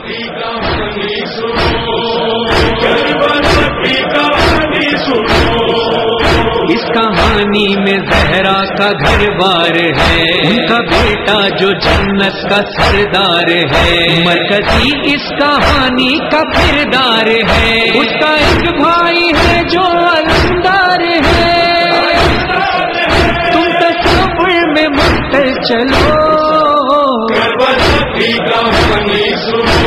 کی کہانی سنو، کربلا کی کہانی سنو۔ اس کہانی میں زہرا کا گھر بار ہے، ان کا بیٹا جو جنت کا سردار ہے، مرکزی اس کہانی کا کردار ہے، اس کا ایک بھائی ہے جو علمدار ہے۔ تم تصور میں مستر چلو، کربلا کی کہانی سنو،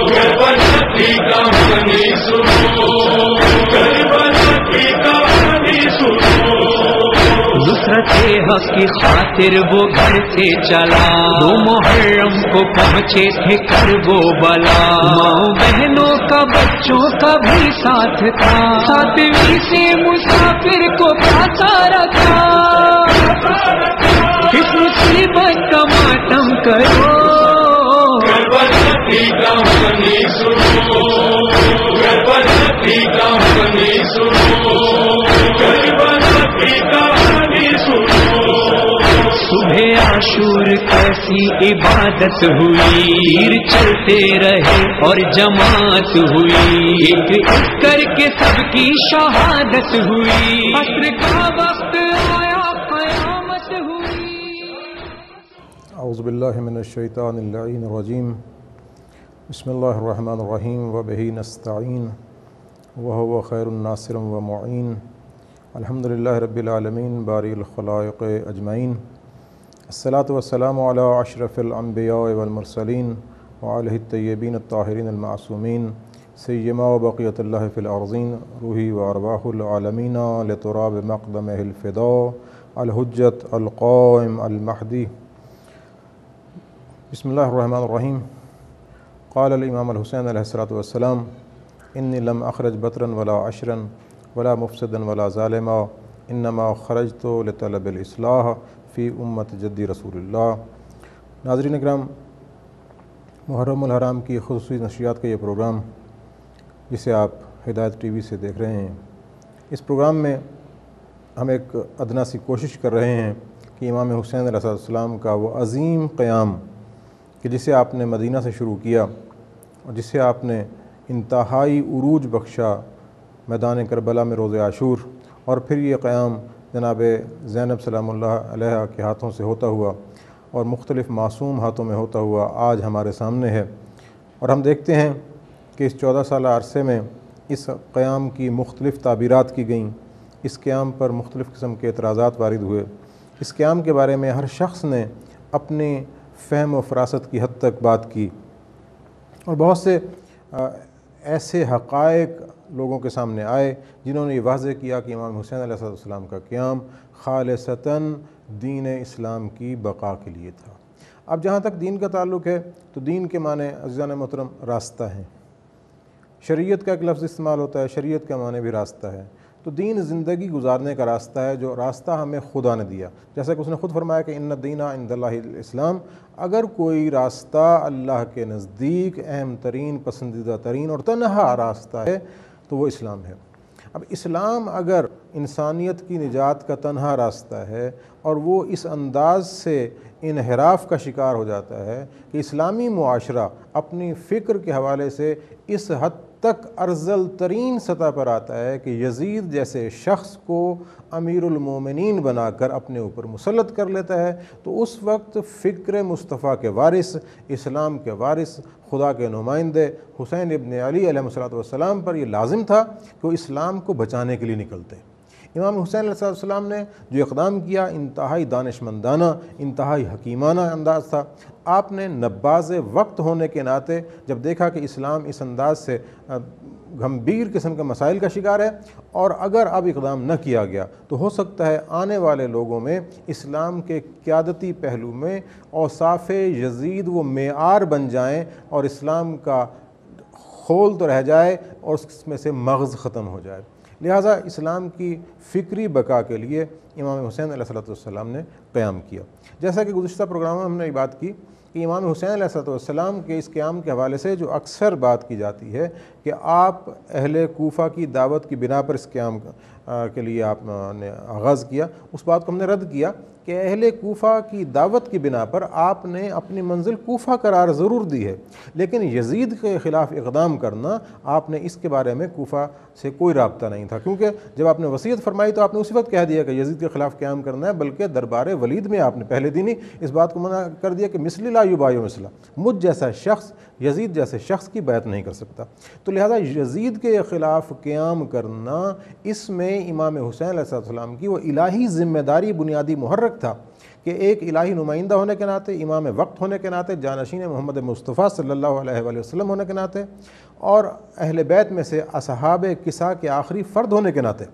کربلا کی کہانی سنو، کربلا کی کہانی سنو۔ نصرت حق کی خاطر وہ گھر سے چلا، 2 محرم کو پہنچے تھے کرب و بلا، ماں بہنوں کا بچوں کا بھی ساتھ تھا، 7ویں سے مسافر کو پھنسا رکھا، اس مصیبت کا ماتم کرو، کربلا کی کہانی سنو، کربلا کی کہانی سنو، کربلا کی کہانی سنو۔ صبح عاشور کیسی عبادت ہوئی، تیر چلتے رہے اور جماعت ہوئی، ایک ایک کر کے سب کی شہادت ہوئی، عصر کا وقت آیا قیامت ہوئی۔ اعوذ باللہ من الشیطان اللعین الرجیم، بسم اللہ الرحمن الرحیم، وبہ نستعین وہو خیر الناصر ومعین، الحمد للہ رب العالمین باری الخلائق اجمعین، الصلاۃ والسلام علی اشرف الانبیاء والمرسلین وعلیہ الطیبین الطاہرین المعصومین، سیما وبقیۃ اللہ فی الارضین، روحی وارواح العالمین لتراب مقدمہ الفداء الحجت القائم المہدی۔ بسم اللہ الرحمن الرحیم۔ قال الامام الحسین علیہ الصلاۃ والسلام، انی لم اخرج بطرا ولا عشرا ولا مفسدا ولا ظالما، انما خرجت لطلب الاصلاح فی امت جدی رسول اللہ۔ ناظرین اکرام، محرم الحرام کی خصوصی نشریات کا یہ پروگرام جسے آپ ہدایت ٹی وی سے دیکھ رہے ہیں، اس پروگرام میں ہم ایک ادنا سی کوشش کر رہے ہیں کہ امام حسین علیہ السلام کا وہ عظیم قیام کہ جسے آپ نے مدینہ سے شروع کیا اور جسے آپ نے انتہائی عروج بخشا میدان کربلا میں روز عاشور، اور پھر یہ قیام جناب زینب سلام اللہ علیہ کے ہاتھوں سے ہوتا ہوا اور مختلف معصوم ہاتھوں میں ہوتا ہوا آج ہمارے سامنے ہے، اور ہم دیکھتے ہیں کہ اس 14 سالہ عرصے میں اس قیام کی مختلف تعبیرات کی گئیں، اس قیام پر مختلف قسم کے اعتراضات وارد ہوئے، اس قیام کے بارے میں ہر شخص نے اپنی فہم و فراست کی حد تک بات کی، اور بہت سے ایسے حقائق لوگوں کے سامنے آئے جنہوں نے یہ واضح کیا کہ امام حسین علیہ السلام کا قیام خالصتاً دین اسلام کی بقا کے لیے تھا۔ اب جہاں تک دین کا تعلق ہے تو دین کے معنی عزیزان محترم راستہ ہیں، شریعت کا ایک لفظ استعمال ہوتا ہے، شریعت کا معنی بھی راستہ ہے، تو دین زندگی گزارنے کا راستہ ہے جو راستہ ہمیں خدا نے دیا، جیسا کہ اس نے خود فرمایا کہ ان الدین عند اللہ الاسلام، اگر کوئی راستہ اللہ کے نزدیک اہم ترین، پسندیدہ ترین اور تنہا راستہ ہے تو وہ اسلام ہے۔ اب اسلام اگر انسانیت کی نجات کا تنہا راستہ ہے اور وہ اس انداز سے انحراف کا شکار ہو جاتا ہے کہ اسلامی معاشرہ اپنی فکر کے حوالے سے اس حد تک ارذل ترین سطح پر آتا ہے کہ یزید جیسے شخص کو امیر المومنین بنا کر اپنے اوپر مسلط کر لیتا ہے، تو اس وقت فکر مصطفیٰ کے وارث، اسلام کے وارث، خدا کے نمائندے حسین ابن علی علیہ السلام پر یہ لازم تھا کہ وہ اسلام کو بچانے کے لیے نکلتے۔ امام حسین علیہ السلام نے جو اقدام کیا انتہائی دانشمندانہ، انتہائی حکیمانہ انداز تھا۔ آپ نے نباز وقت ہونے کے ناطے جب دیکھا کہ اسلام اس انداز سے گھمبیر قسم کے مسائل کا شکار ہے اور اگر اب اقدام نہ کیا گیا تو ہو سکتا ہے آنے والے لوگوں میں اسلام کے قیادتی پہلو میں اوصاف یزید وہ معیار بن جائیں اور اسلام کا خول تو رہ جائے اور اس میں سے مغز ختم ہو جائے، لہٰذا اسلام کی فکری بقا کے لیے امام حسین علیہ السلام نے قیام کیا۔ جیسا کہ گزشتہ پروگرام میں ہم نے یہ بات کی کہ امام حسین علیہ السلام کے اس قیام کے حوالے سے جو اکثر بات کی جاتی ہے کہ آپ اہل کوفہ کی دعوت کی بنا پر اس قیام کے لیے آپ نے آغاز کیا، اس بات کو ہم نے رد کیا کہ اہل کوفہ کی دعوت کی بنا پر آپ نے اپنی منزل کوفہ قرار ضرور دی ہے، لیکن یزید کے خلاف اقدام کرنا آپ نے اس کے بارے میں کوفہ سے کوئی رابطہ نہیں تھا، کیونکہ جب آپ نے وصیت فرمائی تو آپ نے اسی وقت کہہ دیا کہ یزید کے خلاف قیام کرنا ہے، بلکہ دربار ولید میں آپ نے پہلے دن ہی اس بات کو منع کر دیا کہ مثلی لا یبایع مثلا، مجھ جیسا شخص یزید جیسے شخص کی بیعت نہیں کر سکتا۔ تو لہذا یزید کے خلاف قیام کرنا، اس میں امام حسین علیہ السلام کی وہ الہی ذمہ داری بنیادی محرک تھا کہ ایک الہی نمائندہ ہونے کے ناطے، امام وقت ہونے کے ناطے، جانشین محمد مصطفیٰ صلی اللہ علیہ وآلہ وسلم ہونے کے ناطے، اور اہل بیت میں سے اصحاب کسا کے آخری فرد ہونے کے ناطے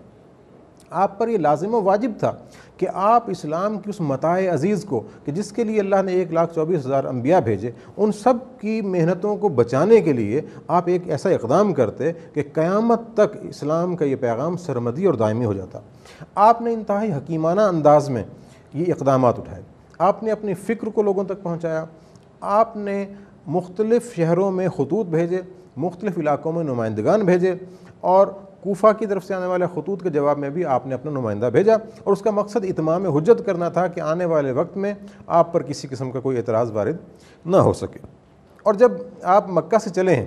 آپ پر یہ لازم و واجب تھا کہ آپ اسلام کی اس متاع عزیز کو، کہ جس کے لیے اللہ نے 1,24,000 انبیاء بھیجے، ان سب کی محنتوں کو بچانے کے لیے آپ ایک ایسا اقدام کرتے کہ قیامت تک اسلام کا یہ پیغام سرمدی اور دائمی ہو جاتا۔ آپ نے انتہائی حکیمانہ انداز میں یہ اقدامات اٹھائے، آپ نے اپنی فکر کو لوگوں تک پہنچایا، آپ نے مختلف شہروں میں خطوط بھیجے، مختلف علاقوں میں نمائندگان بھیجے، اور کوفہ کی طرف سے آنے والے خطوط کے جواب میں بھی آپ نے اپنا نمائندہ بھیجا، اور اس کا مقصد اتمام حجت کرنا تھا کہ آنے والے وقت میں آپ پر کسی قسم کا کوئی اعتراض وارد نہ ہو سکے۔ اور جب آپ مکہ سے چلے ہیں،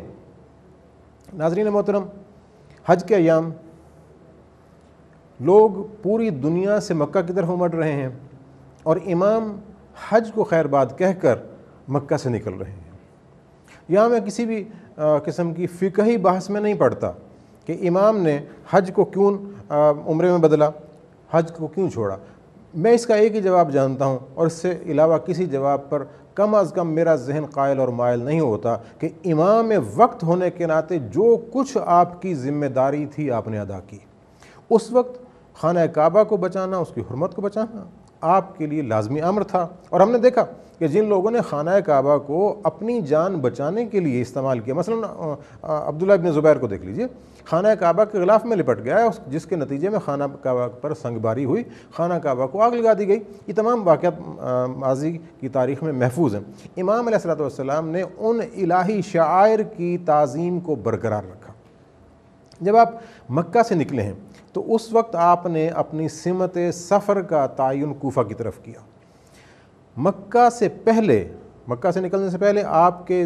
ناظرین محترم، حج کے ایام لوگ پوری دنیا سے مکہ کی طرف امڑ رہے ہیں، اور امام حج کو خیر باد کہہ کر مکہ سے نکل رہے ہیں۔ یہاں میں کسی بھی قسم کی فقہی بحث میں نہیں پڑتا کہ امام نے حج کو کیوں عمرے میں بدلا، حج کو کیوں چھوڑا۔ میں اس کا ایک ہی جواب جانتا ہوں، اور اس سے علاوہ کسی جواب پر کم از کم میرا ذہن قائل اور مائل نہیں ہوتا کہ امام وقت ہونے کے ناطے جو کچھ آپ کی ذمہ داری تھی آپ نے ادا کی۔ اس وقت خانہ کعبہ کو بچانا، اس کی حرمت کو بچانا آپ کے لیے لازمی امر تھا، اور ہم نے دیکھا کہ جن لوگوں نے خانہ کعبہ کو اپنی جان بچانے کے لیے استعمال کیا، مثلا عبداللہ ابن زبیر کو دیکھ لیجئے، خانہ کعبہ کے غلاف میں لپٹ گیا، جس کے نتیجے میں خانہ کعبہ پر سنگ باری ہوئی، خانہ کعبہ کو آگ لگا دی گئی۔ یہ تمام واقعات ماضی کی تاریخ میں محفوظ ہیں۔ امام علیہ السلام نے ان الہی شعائر کی تعظیم کو برقرار رکھا۔ جب آپ مکہ سے نکلے ہیں تو اس وقت آپ نے اپنی سمت سفر کا تعین کوفہ کی طرف کیا۔ مکہ سے نکلنے سے پہلے آپ کے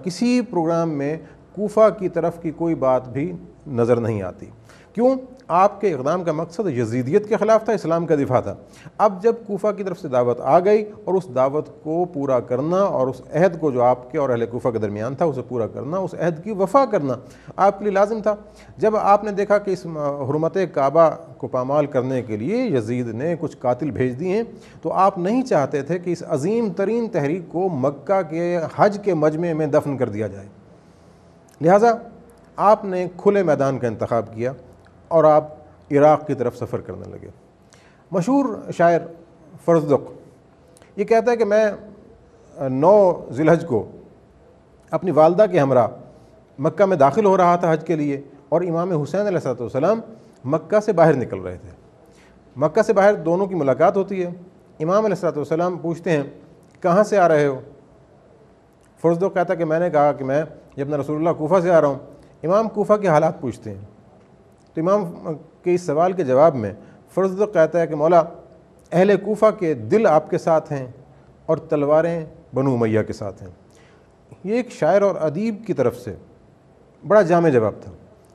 کسی پروگرام میں کوفہ کی طرف کی کوئی بات بھی نظر نہیں آتی۔ کیوں؟ آپ کے اقدام کا مقصد یزیدیت کے خلاف تھا، اسلام کا دفاع تھا۔ اب جب کوفہ کی طرف سے دعوت آ گئی، اور اس دعوت کو پورا کرنا، اور اس عہد کو جو آپ کے اور اہل کوفہ کے درمیان تھا اسے پورا کرنا، اس عہد کی وفا کرنا آپ کے لیے لازم تھا۔ جب آپ نے دیکھا کہ اس حرمت کعبہ کو پامال کرنے کے لیے یزید نے کچھ قاتل بھیج دیے ہیں، تو آپ نہیں چاہتے تھے کہ اس عظیم ترین تحریک کو مکہ کے حج کے مجمع میں دفن کر دیا جائے، لہٰذا آپ نے کھلے میدان کا انتخاب کیا اور آپ عراق کی طرف سفر کرنے لگے۔ مشہور شاعر فرزدق یہ کہتا ہے کہ میں 9 ذی الحج کو اپنی والدہ کے ہمراہ مکہ میں داخل ہو رہا تھا حج کے لیے، اور امام حسین علیہ السلام مکہ سے باہر نکل رہے تھے۔ مکہ سے باہر دونوں کی ملاقات ہوتی ہے۔ امام علیہ السلام پوچھتے ہیں کہاں سے آ رہے ہو؟ فرزدق کہتا ہے کہ میں نے کہا کہ میں ابن رسول اللہ کوفہ سے آ رہا ہوں۔ امام کوفہ کے حالات پوچھتے ہیں، تو امام کے اس سوال کے جواب میں فرزدق کہتا ہے کہ مولا، اہل کوفہ کے دل آپ کے ساتھ ہیں اور تلواریں بنو امیہ کے ساتھ ہیں۔ یہ ایک شاعر اور ادیب کی طرف سے بڑا جامع جواب تھا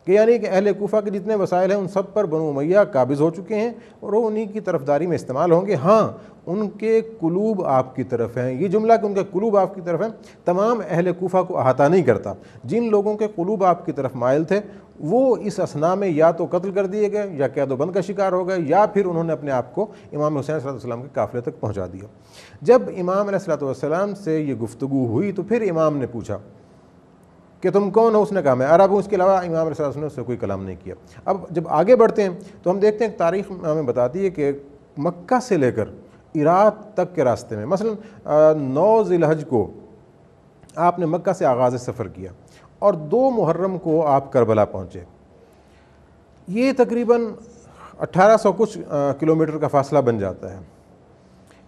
کہ یعنی کہ اہل کوفہ کے جتنے وسائل ہیں ان سب پر بنو امیہ قابض ہو چکے ہیں، اور وہ انہی کی طرفداری میں استعمال ہوں گے۔ ہاں، ان کے قلوب آپ کی طرف ہیں۔ یہ جملہ کہ ان کے قلوب آپ کی طرف ہیں تمام اہل کوفہ کو احاطہ نہیں کرتا۔ جن لوگوں کے قلوب آپ کی طرف مائل تھے وہ اس اثنا میں یا تو قتل کر دیے گئے، یا قید و بند کا شکار ہو گئے، یا پھر انہوں نے اپنے آپ کو امام حسین صلی اللہ علیہ وسلم کے قافلے تک پہنچا دیا۔ جب امام علیہ السلام سے یہ گفتگو ہوئی تو پھر امام نے پوچھا کہ تم کون ہو؟ اس نے کہا میں عرب ہوں۔ اس کے علاوہ امام علیہ السلام نے اس سے کوئی کلام نہیں کیا۔ اب جب آگے بڑھتے ہیں تو ہم دیکھتے ہیں کہ تاریخ ہمیں بتاتی ہے کہ مکہ سے لے کر عراق تک کے راستے میں، مثلا 9 ذی الحج کو آپ نے مکہ سے آغاز سفر کیا، اور 2 محرم کو آپ کربلا پہنچے۔ یہ تقریباً 1800 کچھ کلومیٹر کا فاصلہ بن جاتا ہے۔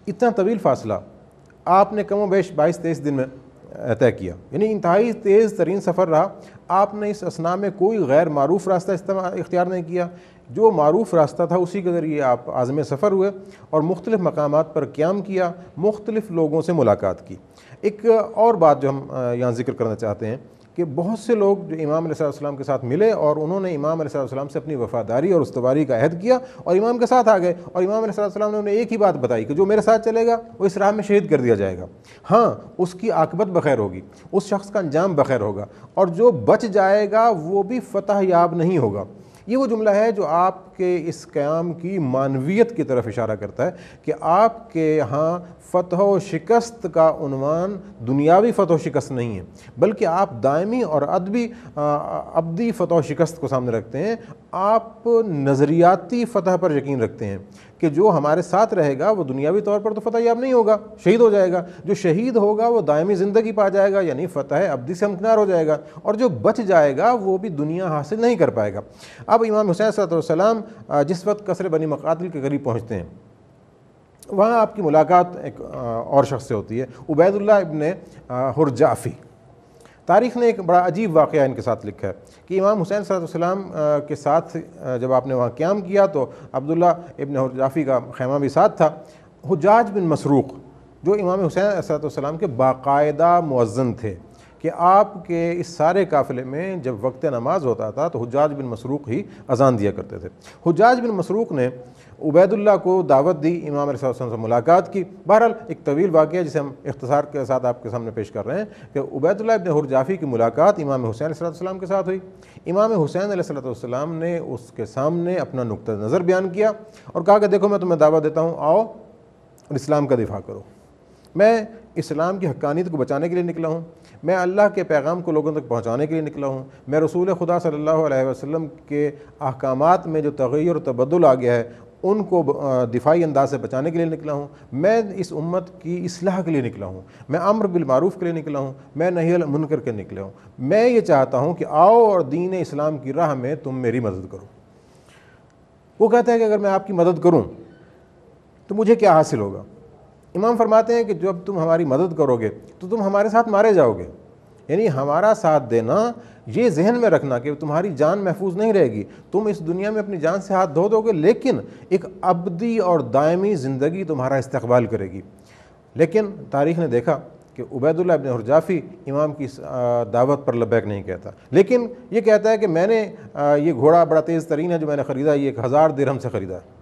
اتنا طویل فاصلہ آپ نے کم و بیش 22-23 دن میں طے کیا، یعنی انتہائی تیز ترین سفر رہا۔ آپ نے اس اثنا میں کوئی غیر معروف راستہ اختیار نہیں کیا، جو معروف راستہ تھا اسی کے ذریعے آپ عازم سفر ہوئے اور مختلف مقامات پر قیام کیا، مختلف لوگوں سے ملاقات کی۔ ایک اور بات جو ہم یہاں ذکر کرنا چاہتے ہیں کہ بہت سے لوگ جو امام علیہ السلام کے ساتھ ملے اور انہوں نے امام علیہ السلام سے اپنی وفاداری اور استواری کا عہد کیا اور امام کے ساتھ آ گئے، اور امام علیہ السلام نے انہیں ایک ہی بات بتائی کہ جو میرے ساتھ چلے گا وہ اس راہ میں شہید کر دیا جائے گا، ہاں اس کی عاقبت بخیر ہوگی، اس شخص کا انجام بخیر ہوگا، اور جو بچ جائے گا وہ بھی فتح یاب نہیں ہوگا۔ یہ وہ جملہ ہے جو آپ کے اس قیام کی معنویت کی طرف اشارہ کرتا ہے کہ آپ کے ہاں فتح و شکست کا عنوان دنیاوی فتح و شکست نہیں ہے، بلکہ آپ دائمی اور ابدی فتح و شکست کو سامنے رکھتے ہیں۔ آپ نظریاتی فتح پر یقین رکھتے ہیں کہ جو ہمارے ساتھ رہے گا وہ دنیاوی طور پر تو فتح یاب نہیں ہوگا، شہید ہو جائے گا، جو شہید ہوگا وہ دائمی زندگی پا جائے گا، یعنی فتح ابدی سے ہمکنار ہو جائے گا، اور جو بچ جائے گا وہ بھی دنیا حاصل نہیں کر پائے گا۔ اب امام حسین صلی اللہ علیہ وسلم جس وقت قصر بنی مقاتل کے قریب پہنچتے ہیں، وہاں آپ کی ملاقات ایک اور شخص سے ہوتی ہے، عبید اللہ ابن حرجافی۔ تاریخ نے ایک بڑا عجیب واقعہ ان کے ساتھ لکھا ہے کہ امام حسین صلی اللہ علیہ وسلم کے ساتھ جب آپ نے وہاں قیام کیا تو عبداللہ ابن حرجافی کا خیمہ بھی ساتھ تھا۔ حجاج بن مسروق جو امام حسین صلی اللہ علیہ وسلم کے باقاعدہ مؤذن تھے کہ آپ کے اس سارے قافلے میں جب وقت نماز ہوتا تھا تو حجاج بن مسروق ہی اذان دیا کرتے تھے۔ حجاج بن مسروق نے عبید اللہ کو دعوت دی، امام علیہ السلام سے ملاقات کی۔ بہرحال ایک طویل واقعہ جسے ہم اختصار کے ساتھ آپ کے سامنے پیش کر رہے ہیں کہ عبید اللہ ابن حرجافی کی ملاقات امام حسین علیہ السلام کے ساتھ ہوئی۔ امام حسین علیہ السلام نے اس کے سامنے اپنا نقطہ نظر بیان کیا اور کہا کہ دیکھو میں تمہیں دعوت دیتا ہوں، آؤ اور اسلام کا دفاع کرو۔ میں اسلام کی حقانیت کو بچانے کے لیے نکلا ہوں، میں اللہ کے پیغام کو لوگوں تک پہنچانے کے لیے نکلا ہوں، میں رسول خدا صلی اللہ علیہ وسلم کے احکامات میں جو تغیر و تبدل آ گیا ہے ان کو دفاعی انداز سے بچانے کے لیے نکلا ہوں، میں اس امت کی اصلاح کے لیے نکلا ہوں، میں امر بالمعروف کے لیے نکلا ہوں، میں نہی عن المنکر کے نکلا ہوں، میں یہ چاہتا ہوں کہ آؤ اور دین اسلام کی راہ میں تم میری مدد کرو۔ وہ کہتا ہے کہ اگر میں آپ کی مدد کروں تو مجھے کیا حاصل ہوگا؟ امام فرماتے ہیں کہ جب تم ہماری مدد کرو گے تو تم ہمارے ساتھ مارے جاؤ گے، یعنی ہمارا ساتھ دینا یہ ذہن میں رکھنا کہ تمہاری جان محفوظ نہیں رہے گی، تم اس دنیا میں اپنی جان سے ہاتھ دھو دو گے لیکن ایک ابدی اور دائمی زندگی تمہارا استقبال کرے گی۔ لیکن تاریخ نے دیکھا کہ عبید اللہ ابن حرجافی امام کی دعوت پر لبیک نہیں کہتا، لیکن یہ کہتا ہے کہ میں نے یہ گھوڑا بڑا تیز ترین ہے جو میں نے خریدا، یہ 1000 درہم سے خریدا ہے،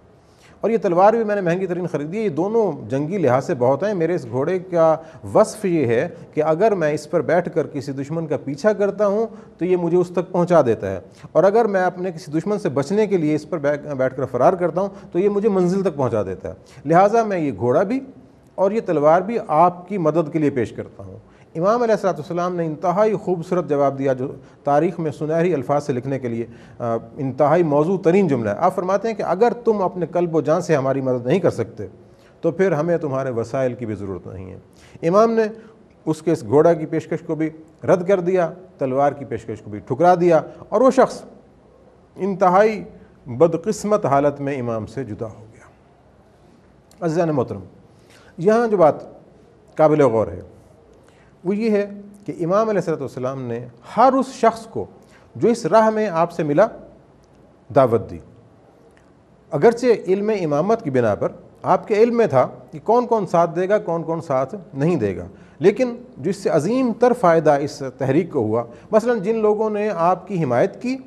اور یہ تلوار بھی میں نے مہنگی ترین خریدی ہے، یہ دونوں جنگی لحاظ سے بہت ہیں، میرے اس گھوڑے کا وصف یہ ہے کہ اگر میں اس پر بیٹھ کر کسی دشمن کا پیچھا کرتا ہوں تو یہ مجھے اس تک پہنچا دیتا ہے، اور اگر میں اپنے کسی دشمن سے بچنے کے لیے اس پر بیٹھ کر فرار کرتا ہوں تو یہ مجھے منزل تک پہنچا دیتا ہے، لہٰذا میں یہ گھوڑا بھی اور یہ تلوار بھی آپ کی مدد کے لیے پیش کرتا ہوں۔ امام علیہ السلام نے انتہائی خوبصورت جواب دیا جو تاریخ میں سنہری الفاظ سے لکھنے کے لیے انتہائی موضوع ترین جملہ ہے۔ آپ فرماتے ہیں کہ اگر تم اپنے قلب و جان سے ہماری مدد نہیں کر سکتے تو پھر ہمیں تمہارے وسائل کی بھی ضرورت نہیں ہے۔ امام نے اس کے اس گھوڑا کی پیشکش کو بھی رد کر دیا، تلوار کی پیشکش کو بھی ٹھکرا دیا، اور وہ شخص انتہائی بدقسمت حالت میں امام سے جدا ہو گیا۔ عزیزان محترم، یہاں جو بات قابل غور ہے وہ یہ ہے کہ امام علیہ السلام نے ہر اس شخص کو جو اس راہ میں آپ سے ملا دعوت دی، اگرچہ علم امامت کی بنا پر آپ کے علم میں تھا کہ کون کون ساتھ دے گا کون کون ساتھ نہیں دے گا، لیکن جو اس سے عظیم تر فائدہ اس تحریک کو ہوا، مثلا جن لوگوں نے آپ کی حمایت کی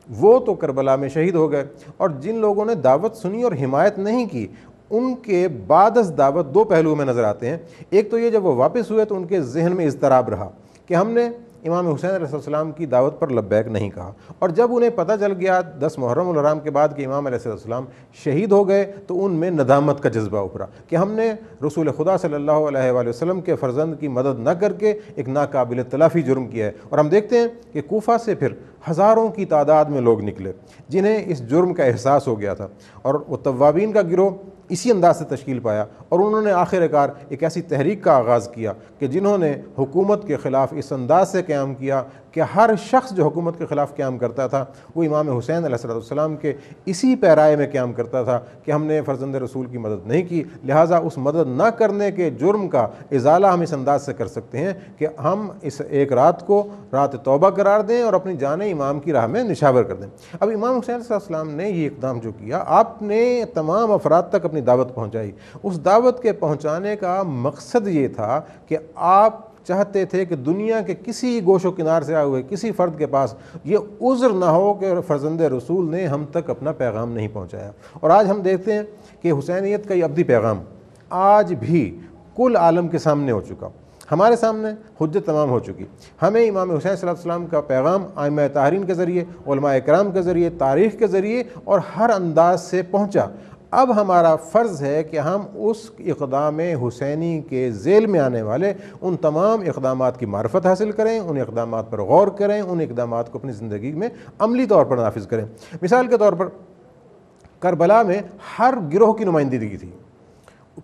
وہ تو کربلا میں شہید ہو گئے، اور جن لوگوں نے دعوت سنی اور حمایت نہیں کی ان کے بعد از دعوت دو پہلو میں نظر آتے ہیں۔ ایک تو یہ جب وہ واپس ہوئے تو ان کے ذہن میں اضطراب رہا کہ ہم نے امام حسین علیہ السلام کی دعوت پر لبیک نہیں کہا، اور جب انہیں پتہ چل گیا 10 محرم الحرام کے بعد کہ امام علیہ السلام شہید ہو گئے تو ان میں ندامت کا جذبہ ابھرا کہ ہم نے رسول خدا صلی اللہ علیہ وآلہ وسلم کے فرزند کی مدد نہ کر کے ایک ناقابل تلافی جرم کیا ہے۔ اور ہم دیکھتے ہیں کہ کوفہ سے پھر ہزاروں کی تعداد میں لوگ نکلے جنہیں اس جرم کا احساس ہو گیا تھا، اور وہ توابین کا گروہ اسی انداز سے تشکیل پایا، اور انہوں نے آخر کار ایک ایسی تحریک کا آغاز کیا کہ جنہوں نے حکومت کے خلاف اس انداز سے قیام کیا کہ ہر شخص جو حکومت کے خلاف قیام کرتا تھا وہ امام حسین علیہ السلام کے اسی پیرائے میں قیام کرتا تھا کہ ہم نے فرزند رسول کی مدد نہیں کی، لہٰذا اس مدد نہ کرنے کے جرم کا ازالہ ہم اس انداز سے کر سکتے ہیں کہ ہم اس ایک رات کو رات توبہ قرار دیں اور اپنی جانیں امام کی راہ میں نشاور کر دیں۔ اب امام حسین علیہ السلام نے یہ اقدام جو کیا، آپ نے تمام افراد تک اپنی دعوت پہنچائی۔ اس دعوت کے پہنچانے کا مقصد یہ تھا کہ آپ چاہتے تھے کہ دنیا کے کسی گوش و کنار سے آئے ہوئے کسی فرد کے پاس یہ عذر نہ ہو کہ فرزند رسول نے ہم تک اپنا پیغام نہیں پہنچایا۔ اور آج ہم دیکھتے ہیں کہ حسینیت کا یہ ابدی پیغام آج بھی کل عالم کے سامنے ہو چکا، ہمارے سامنے حجت تمام ہو چکی۔ ہمیں امام حسین صلی اللہ علیہ وسلم کا پیغام ائمہ طاہرین کے ذریعے، علماء کرام کے ذریعے، تاریخ کے ذریعے اور ہر انداز سے پہنچا۔ اب ہمارا فرض ہے کہ ہم اس اقدام حسینی کے ذیل میں آنے والے ان تمام اقدامات کی معرفت حاصل کریں، ان اقدامات پر غور کریں، ان اقدامات کو اپنی زندگی میں عملی طور پر نافذ کریں۔ مثال کے طور پر کربلا میں ہر گروہ کی نمائندگی تھی۔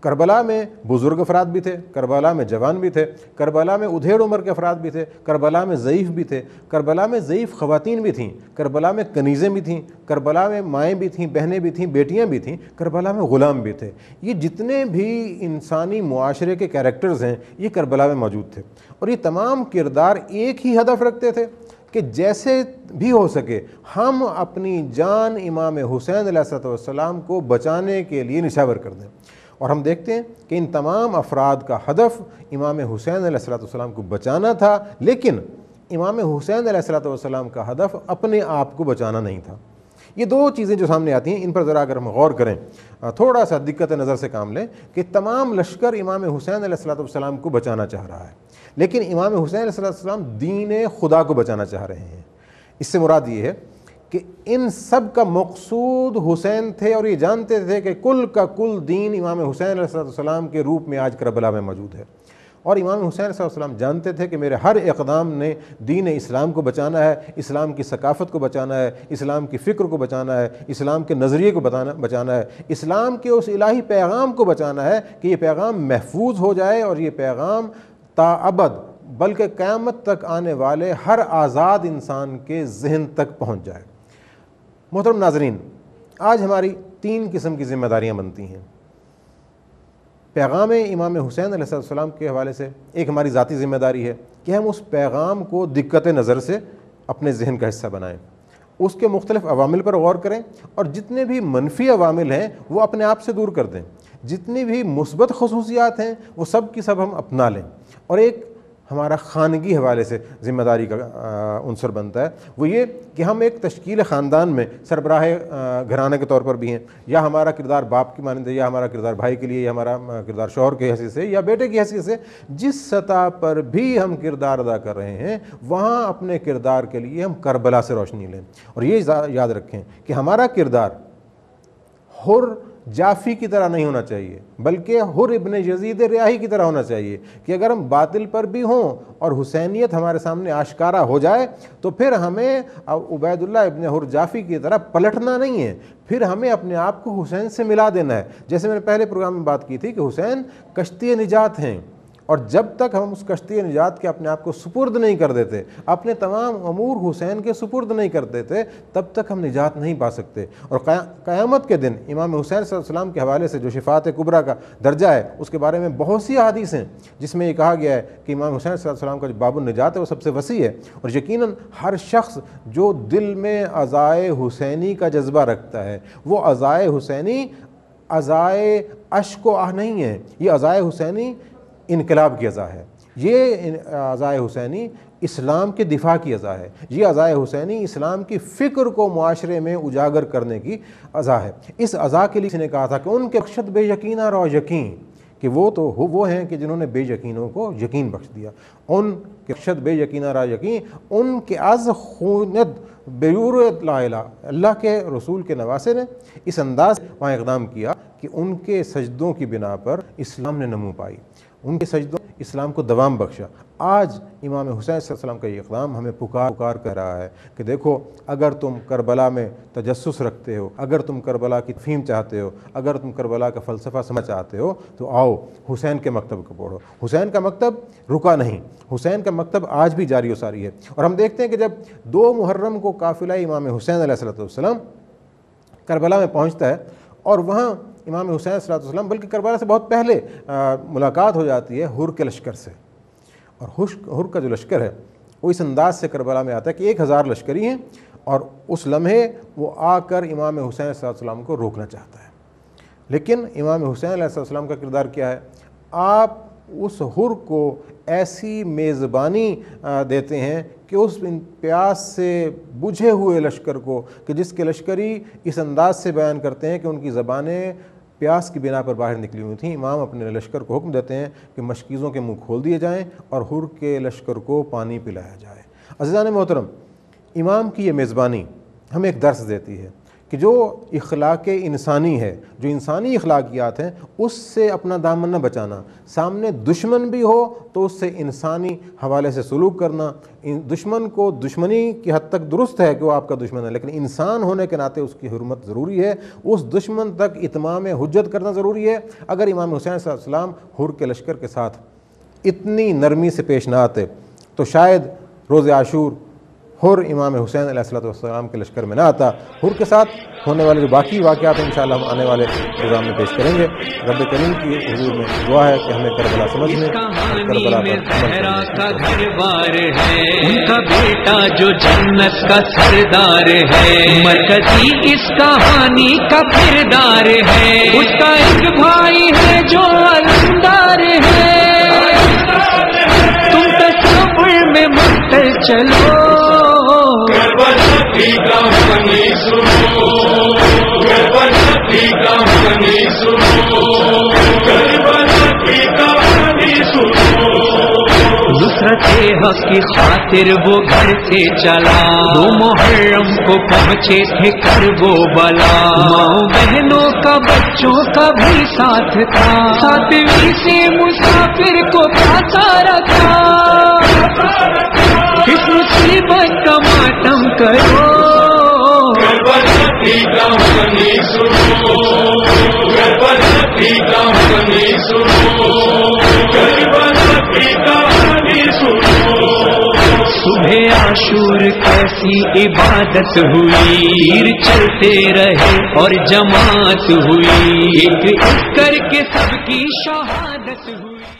کربلا میں بزرگ افراد بھی تھے، کربلا میں جوان بھی تھے، کربلا میں ادھیڑ عمر کے افراد بھی تھے، کربلا میں ضعیف بھی تھے، کربلا میں ضعیف خواتین بھی تھیں، کربلا میں کنیزیں بھی تھیں، کربلا میں مائیں بھی تھیں، بہنیں بھی تھیں، بیٹیاں بھی تھیں، کربلا میں غلام بھی تھے۔ یہ جتنے بھی انسانی معاشرے کے کیریکٹرز ہیں یہ کربلا میں موجود تھے، اور یہ تمام کردار ایک ہی ہدف رکھتے تھے کہ جیسے بھی ہو سکے ہم اپنی جان امام حسین علیہ السلام کو بچانے کے لیے نشاور کر دیں۔ اور ہم دیکھتے ہیں کہ ان تمام افراد کا ہدف امام حسین علیہ السلام کو بچانا تھا، لیکن امام حسین علیہ السلام کا ہدف اپنے آپ کو بچانا نہیں تھا۔ یہ دو چیزیں جو سامنے آتی ہیں ان پر ذرا اگر ہم غور کریں، تھوڑا سا دقت نظر سے کام لیں کہ تمام لشکر امام حسین علیہ السلام کو بچانا چاہ رہا ہے، لیکن امام حسین علیہ السلام دین خدا کو بچانا چاہ رہے ہیں۔ اس سے مراد یہ ہے کہ ان سب کا مقصود حسین تھے، اور یہ جانتے تھے کہ کل کا کل دین امام حسین علیہ السلام کے روپ میں آج کربلا میں موجود ہے، اور امام حسین علیہ السلام جانتے تھے کہ میرے ہر اقدام نے دین اسلام کو بچانا ہے، اسلام کی ثقافت کو بچانا ہے، اسلام کی فکر کو بچانا ہے، اسلام کے نظریے کو بچانا ہے، اسلام کے اس الہی پیغام کو بچانا ہے کہ یہ پیغام محفوظ ہو جائے اور یہ پیغام تا ابد بلکہ قیامت تک آنے والے ہر آزاد انسان کے ذہن تک پہنچ جائے۔ محترم ناظرین، آج ہماری تین قسم کی ذمہ داریاں بنتی ہیں پیغام امام حسین علیہ السلام کے حوالے سے۔ ایک ہماری ذاتی ذمہ داری ہے کہ ہم اس پیغام کو دقت نظر سے اپنے ذہن کا حصہ بنائیں، اس کے مختلف عوامل پر غور کریں، اور جتنے بھی منفی عوامل ہیں وہ اپنے آپ سے دور کر دیں، جتنی بھی مثبت خصوصیات ہیں وہ سب کی سب ہم اپنا لیں۔ اور ایک ہمارا خانگی حوالے سے ذمہ داری کا عنصر بنتا ہے، وہ یہ کہ ہم ایک تشکیل خاندان میں سربراہ گھرانہ کے طور پر بھی ہیں، یا ہمارا کردار باپ کی مانند ہے، یا ہمارا کردار بھائی کے لیے، یا ہمارا کردار شوہر کی حیثیت سے یا بیٹے کی حیثیت سے، جس سطح پر بھی ہم کردار ادا کر رہے ہیں وہاں اپنے کردار کے لیے ہم کربلا سے روشنی لیں، اور یہ یاد رکھیں کہ ہمارا کردار حر جعفی کی طرح نہیں ہونا چاہیے، بلکہ حر ابن یزید ریاحی کی طرح ہونا چاہیے کہ اگر ہم باطل پر بھی ہوں اور حسینیت ہمارے سامنے آشکارا ہو جائے تو پھر ہمیں عبید اللہ ابن حر جعفی کی طرح پلٹنا نہیں ہے، پھر ہمیں اپنے آپ کو حسین سے ملا دینا ہے۔ جیسے میں نے پہلے پروگرام میں بات کی تھی کہ حسین کشتی نجات ہیں، اور جب تک ہم اس کشتی نجات کے اپنے آپ کو سپرد نہیں کر دیتے، اپنے تمام امور حسین کے سپرد نہیں کر دیتے، تب تک ہم نجات نہیں پا سکتے۔ اور قیامت کے دن امام حسین صلی اللہ علیہ وسلم کے حوالے سے جو شفاعت کبریٰ کا درجہ ہے اس کے بارے میں بہت سی احادیث ہیں جس میں یہ کہا گیا ہے کہ امام حسین صلی اللہ علیہ وسلم کا جو باب النجات ہے وہ سب سے وسیع ہے، اور یقیناً ہر شخص جو دل میں عزائے حسینی کا جذبہ رکھتا ہے وہ عزائے حسینی عزائے اشک و آہ نہیں ہے، یہ عزائے حسینی انقلاب کی عزا ہے، یہ عزائے حسینی اسلام کے دفاع کی عزا ہے، یہ عزائے حسینی اسلام کی فکر کو معاشرے میں اجاگر کرنے کی عزا ہے۔ اس عزا کے لیے اس نے کہا تھا کہ ان کے بخشت بے یقینہ رو یقین، کہ وہ ہیں کہ جنہوں نے بے یقینوں کو یقین بخش دیا، ان کے بخشت بے یقینہ را یقین، ان کے از خونت بیورت لا الہ، اللہ کے رسول کے نواسے نے اس انداز وہاں اقدام کیا کہ ان کے سجدوں کی بنا پر اسلام نے نمو پائی۔ ان کے سجدوں اسلام کو دوام بخشا۔ آج امام حسین صلی اللہ علیہ وسلم کا یہ اقدام ہمیں پکار کر رہا ہے کہ دیکھو، اگر تم کربلا میں تجسس رکھتے ہو، اگر تم کربلا کی تفہیم چاہتے ہو، اگر تم کربلا کا فلسفہ سمجھ چاہتے ہو، تو آؤ حسین کے مکتب کو پڑھو۔ حسین کا مکتب رکا نہیں، حسین کا مکتب آج بھی جاری و ساری ہے۔ اور ہم دیکھتے ہیں کہ جب 2 محرم کو قافلہ امام حسین علیہ السلام کربلا میں پہنچتا ہے، اور وہاں امام حسین صلی اللہ علیہ وسلم بلکہ کربلا سے بہت پہلے ملاقات ہو جاتی ہے حر کے لشکر سے، اور حر کا جو لشکر ہے وہ اس انداز سے کربلا میں آتا ہے کہ 1000 لشکری ہیں، اور اس لمحے وہ آ کر امام حسین صلی اللہ علیہ وسلم کو روکنا چاہتا ہے۔ لیکن امام حسین علیہ السلام کا کردار کیا ہے؟ آپ اس حر کو ایسی میزبانی دیتے ہیں کہ اس پیاس سے بجھے ہوئے لشکر کو، کہ جس کے لشکری اس انداز سے بیان کرتے ہیں کہ ان کی زبانیں پیاس کی بنا پر باہر نکلی ہوئی تھیں، امام اپنے لشکر کو حکم دیتے ہیں کہ مشکیزوں کے منہ کھول دیے جائیں اور حر کے لشکر کو پانی پلایا جائے۔ عزیزان محترم، امام کی یہ میزبانی ہمیں ایک درس دیتی ہے کہ جو اخلاق انسانی ہے، جو انسانی اخلاقیات ہیں، اس سے اپنا دامن نہ بچانا، سامنے دشمن بھی ہو تو اس سے انسانی حوالے سے سلوک کرنا۔ دشمن کو دشمنی کی حد تک درست ہے کہ وہ آپ کا دشمن ہے، لیکن انسان ہونے کے ناطے اس کی حرمت ضروری ہے، اس دشمن تک اتمام حجت کرنا ضروری ہے۔ اگر امام حسین صلی اللہ علیہ وسلم حر کے لشکر کے ساتھ اتنی نرمی سے پیش نہ آتے تو شاید روز عاشور حر امام حسین علیہ السلام کے لشکر میں نہ آتا۔ حر کے ساتھ ہونے والے جو باقی واقعات ہیں انشاءاللہ ہم آنے والے پروگرام میں پیش کریں گے۔ رب کریم کی حضور میں دعا ہے کہ ہمیں کربلا سمجھنے، کربلا پر زہرا کا گھر بار ہے، ان کا بیٹا جو جنت کا سردار ہے، مرکزی اس کہانی کا کردار ہے، اس کا ایک بھائی ہے جو علمدار ہے، تم تصور میں مستر چلو، کربلا کی کہانی سنو، کربلا کی کہانی سنو، کربلا کی کہانی سنو۔ نصرت حق کی خاطر وہ گھر سے چلا، 2 محرم کو پہنچے تھے کربو بلا، ماں بہنوں کا بچوں کا بھی ساتھ تھا، 7ویں سے مسافر کو پھانسا رکھا، اس مصیبت کا ماتم کرو، کربلا کی کہانی سنو، کربلا کی کہانی سنو، کربلا کی کہانی سنو۔ صبح عاشور کیسی عبادت ہوئی، تیر چلتے رہے اور جماعت ہوئی، ایک ایک کر کے سب کی شہادت ہوئی۔